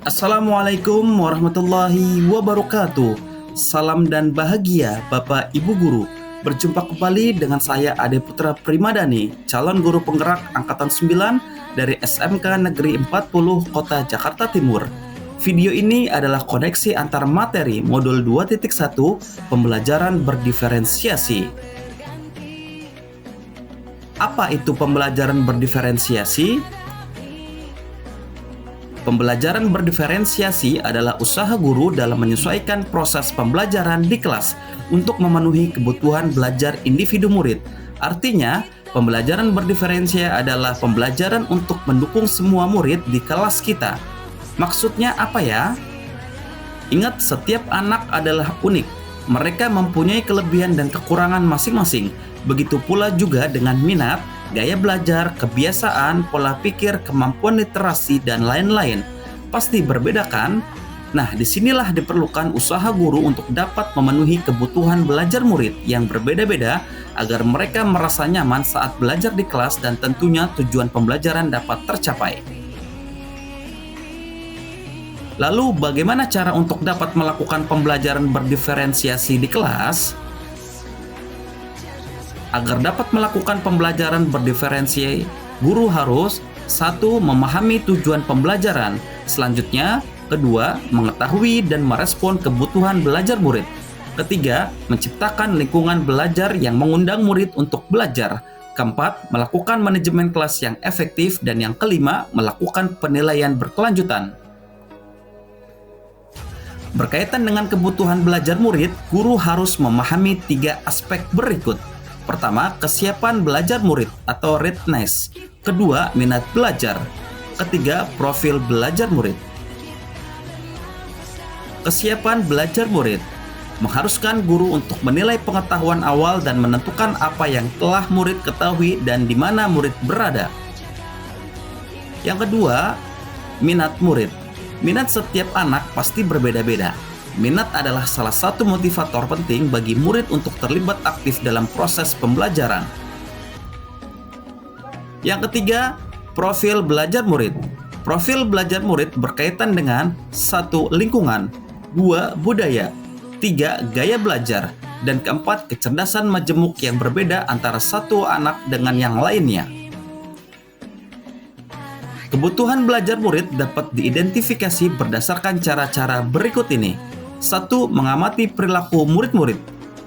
Assalamualaikum warahmatullahi wabarakatuh. Salam dan bahagia Bapak Ibu Guru. Berjumpa kembali dengan saya Ade Putra Primadani, calon guru penggerak Angkatan 9 dari SMK Negeri 40 Kota Jakarta Timur. Video ini adalah koneksi antar materi modul 2.1 pembelajaran berdiferensiasi. Apa itu pembelajaran berdiferensiasi? Pembelajaran berdiferensiasi adalah usaha guru dalam menyesuaikan proses pembelajaran di kelas untuk memenuhi kebutuhan belajar individu murid. Artinya, pembelajaran berdiferensiasi adalah pembelajaran untuk mendukung semua murid di kelas kita. Maksudnya apa ya? Ingat, setiap anak adalah unik. Mereka mempunyai kelebihan dan kekurangan masing-masing. Begitu pula juga dengan minat, gaya belajar, kebiasaan, pola pikir, kemampuan literasi, dan lain-lain. Pasti berbeda kan? Nah, disinilah diperlukan usaha guru untuk dapat memenuhi kebutuhan belajar murid yang berbeda-beda agar mereka merasa nyaman saat belajar di kelas dan tentunya tujuan pembelajaran dapat tercapai. Lalu, bagaimana cara untuk dapat melakukan pembelajaran berdiferensiasi di kelas? Agar dapat melakukan pembelajaran berdiferensiasi, guru harus 1. Memahami tujuan pembelajaran. Selanjutnya, 2. Mengetahui dan merespon kebutuhan belajar murid. 3. Menciptakan lingkungan belajar yang mengundang murid untuk belajar. 4. Melakukan manajemen kelas yang efektif. Dan yang kelima, melakukan penilaian berkelanjutan. Berkaitan dengan kebutuhan belajar murid, guru harus memahami 3 aspek berikut. Pertama, kesiapan belajar murid atau readiness. Kedua, minat belajar. Ketiga, profil belajar murid. Kesiapan belajar murid mengharuskan guru untuk menilai pengetahuan awal dan menentukan apa yang telah murid ketahui dan di mana murid berada. Yang kedua, minat murid. Minat setiap anak pasti berbeda-beda. Minat adalah salah satu motivator penting bagi murid untuk terlibat aktif dalam proses pembelajaran. Yang ketiga, profil belajar murid. Profil belajar murid berkaitan dengan 1. Lingkungan, 2. Budaya, 3. Gaya belajar, dan 4. Kecerdasan majemuk yang berbeda antara satu anak dengan yang lainnya. Kebutuhan belajar murid dapat diidentifikasi berdasarkan cara-cara berikut ini. 1. Mengamati perilaku murid-murid.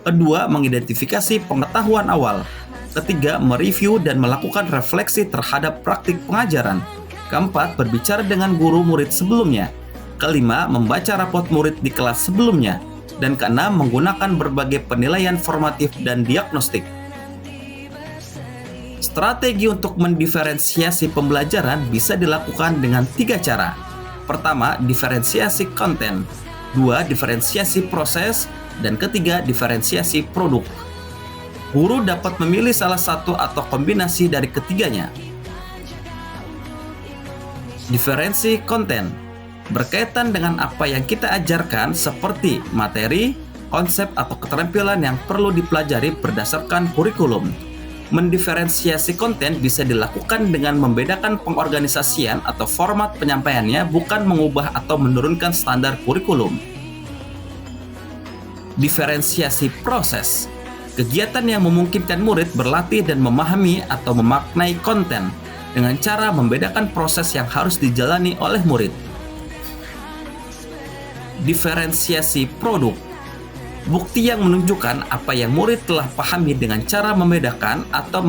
2. Mengidentifikasi pengetahuan awal. 3. Mereview dan melakukan refleksi terhadap praktik pengajaran. 4. Berbicara dengan guru murid sebelumnya. 5. Membaca rapot murid di kelas sebelumnya. Dan 6. Menggunakan berbagai penilaian formatif dan diagnostik. Strategi untuk mendiferensiasi pembelajaran bisa dilakukan dengan 3 cara. Pertama, diferensiasi konten. 2. Diferensiasi proses. Dan 3. Diferensiasi produk. Guru dapat memilih salah satu atau kombinasi dari ketiganya. Diferensi konten berkaitan dengan apa yang kita ajarkan seperti materi, konsep atau keterampilan yang perlu dipelajari berdasarkan kurikulum. Mendiferensiasi konten bisa dilakukan dengan membedakan pengorganisasian atau format penyampaiannya, bukan mengubah atau menurunkan standar kurikulum. Diferensiasi proses, kegiatan yang memungkinkan murid berlatih dan memahami atau memaknai konten dengan cara membedakan proses yang harus dijalani oleh murid. Diferensiasi produk, bukti yang menunjukkan apa yang murid telah pahami dengan cara membedakan atau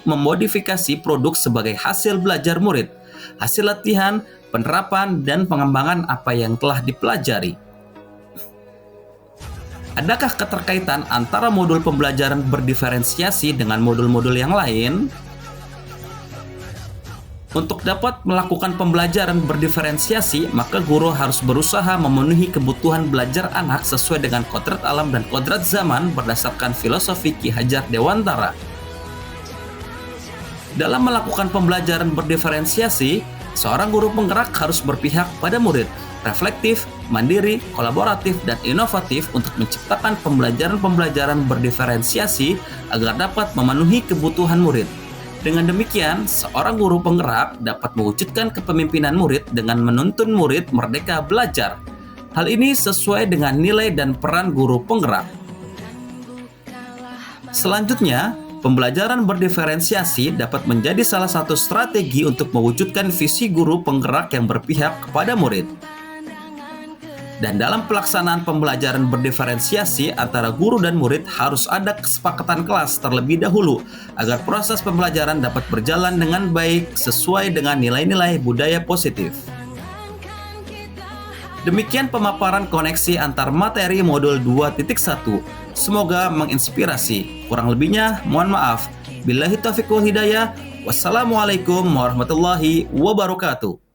memodifikasi produk sebagai hasil belajar murid, hasil latihan, penerapan, dan pengembangan apa yang telah dipelajari. Adakah keterkaitan antara modul pembelajaran berdiferensiasi dengan modul-modul yang lain? Untuk dapat melakukan pembelajaran berdiferensiasi, maka guru harus berusaha memenuhi kebutuhan belajar anak sesuai dengan kodrat alam dan kodrat zaman berdasarkan filosofi Ki Hajar Dewantara. Dalam melakukan pembelajaran berdiferensiasi, seorang guru penggerak harus berpihak pada murid, reflektif, mandiri, kolaboratif, dan inovatif untuk menciptakan pembelajaran-pembelajaran berdiferensiasi agar dapat memenuhi kebutuhan murid. Dengan demikian, seorang guru penggerak dapat mewujudkan kepemimpinan murid dengan menuntun murid merdeka belajar. Hal ini sesuai dengan nilai dan peran guru penggerak. Selanjutnya, pembelajaran berdiferensiasi dapat menjadi salah satu strategi untuk mewujudkan visi guru penggerak yang berpihak kepada murid. Dan dalam pelaksanaan pembelajaran berdiferensiasi antara guru dan murid harus ada kesepakatan kelas terlebih dahulu agar proses pembelajaran dapat berjalan dengan baik sesuai dengan nilai-nilai budaya positif. Demikian pemaparan koneksi antar materi modul 2.1. Semoga menginspirasi. Kurang lebihnya mohon maaf. Billahi taufiq wal hidayah. Wassalamualaikum warahmatullahi wabarakatuh.